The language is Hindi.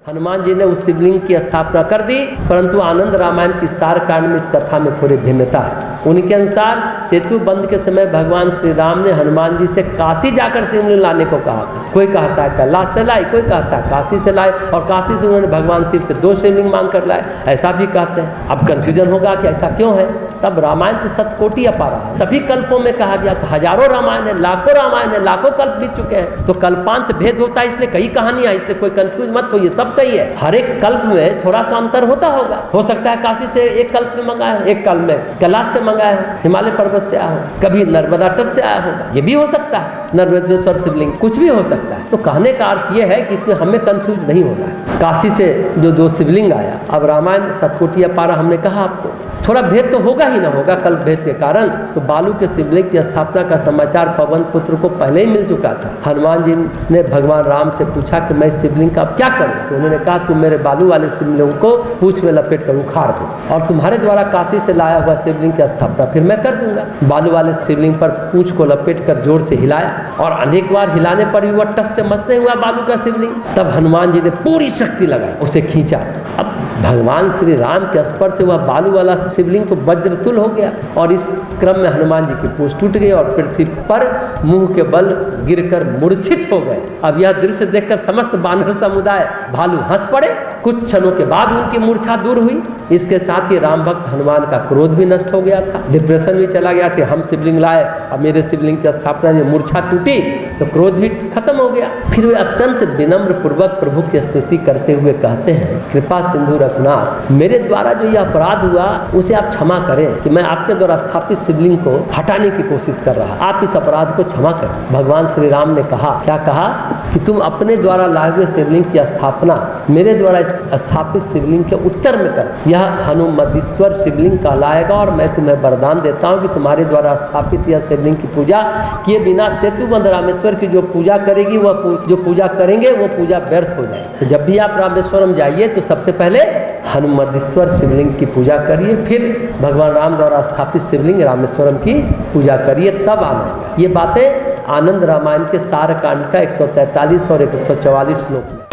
हनुमान जी ने उस शिवलिंग की स्थापना कर दी, परंतु आनंद रामायण की सार कांड में इस कथा में थोड़ी भिन्नता है। उनके अनुसार सेतु बंद के समय भगवान श्री राम ने हनुमान जी से काशी जाकर शिवलिंग लाने को कहा था। कोई कहता है कैलाश से लाए, कोई कहता है काशी से लाए, और काशी से उन्होंने भगवान शिव से 2 शिवलिंग मांग कर लाए, ऐसा भी कहते हैं। अब कंफ्यूजन होगा कि ऐसा क्यों है। तब रामायण तो सतकोटि अपारा है, सभी कल्पों में कहा गया, तो हजारों रामायण है, लाखों कल्प बीत चुके हैं, तो कल्पांत भेद होता है, इसलिए कई कहानियां, इसलिए कोई कंफ्यूज मत होइए, सब सही है। हर एक कल्प में थोड़ा सा अंतर होता होगा। हो सकता है काशी से एक कल्प में मंगाया हो, एक कल्प में कैलाश से मंगाया हो, हिमालय पर्वत से आया हो, कभी नर्मदा तट से आया होगा, ये भी हो सकता है, नर्मदेश्वर शिवलिंग, कुछ भी हो सकता है। तो कहने का अर्थ ये है कि इसमें हमें कंफ्यूज नहीं होना है। काशी से जो 2 शिवलिंग आया, अब रामायण सतकोटि अपारा हमने कहा आपको, थोड़ा भेद तो होगा ही ना होगा कल्प भेद के कारण। तो बालू के शिवलिंग की स्थापना का समाचार पवन पुत्र को पहले ही मिल चुका था। हनुमान जी ने भगवान राम से पूछा कि मैं शिवलिंग का क्या करूं, तो उन्होंने कहा तुम मेरे बालू वाले शिवलिंग को पूंछ में लपेट कर उखाड़ दो, और तुम्हारे द्वारा काशी से लाया हुआ शिवलिंग की स्थापना फिर मैं कर दूंगा। बालू वाले शिवलिंग पर पूंछ को लपेट कर जोर से हिलाया, और अनेक बार हिलाने पर भी वह टस से मस नहीं हुआ बालू का शिवलिंग। तब हनुमान जी ने पूरी शक्ति लगाई, उसे खींचा। अब भगवान श्री राम के स्पर्श से वह बालू वाला शिवलिंग तो वज्रतुल हो गया, और इस क्रम में हनुमान जी की पूंछ टूट गई और पृथ्वी पर मुंह के बल गिरकर मूर्छित हो गए। अब यह दृश्य देखकर समस्त बानर समुदाय भालू हंस पड़े। कुछ क्षणों के बाद उनकी मूर्छा दूर हुई। इसके साथ ही राम भक्त हनुमान का क्रोध भी नष्ट हो गया था, डिप्रेशन भी चला गया कि हम शिवलिंग लाए, अब मेरे शिवलिंग की स्थापना में मूर्छा टूटी तो क्रोध भी खत्म हो गया। फिर वे अत्यंत विनम्र पूर्वक प्रभु की स्तुति करते हुए कहते हैं, कृपा सिंधु रघुनाथ, मेरे द्वारा जो यह अपराध हुआ उसे आप क्षमा करें कि मैं आपके द्वारा स्थापित शिवलिंग को हटाने की कोशिश कर रहा, आप इस अपराध को क्षमा करें। भगवान श्री राम ने कहा, क्या कहा कि तुम अपने द्वारा लाए हुए शिवलिंग की स्थापना मेरे द्वारा स्थापित शिवलिंग के उत्तर में कर, यह हनुमदीश्वर शिवलिंग कहलाएगा, और मैं तुम्हें वरदान देता हूँ कि तुम्हारे द्वारा स्थापित यह शिवलिंग की पूजा किए बिना सेतुबंध रामेश्वर की जो पूजा करेगी, वह जो पूजा करेंगे वो पूजा व्यर्थ हो जाए। तो जब भी आप रामेश्वरम जाइए तो सबसे पहले हनुमदीश्वर शिवलिंग की पूजा करिए, फिर भगवान राम द्वारा स्थापित शिवलिंग रामेश्वरम की पूजा करिए, तब आना। ये बातें आनंद रामायण के सार कांड का 143 और 144 श्लोक में।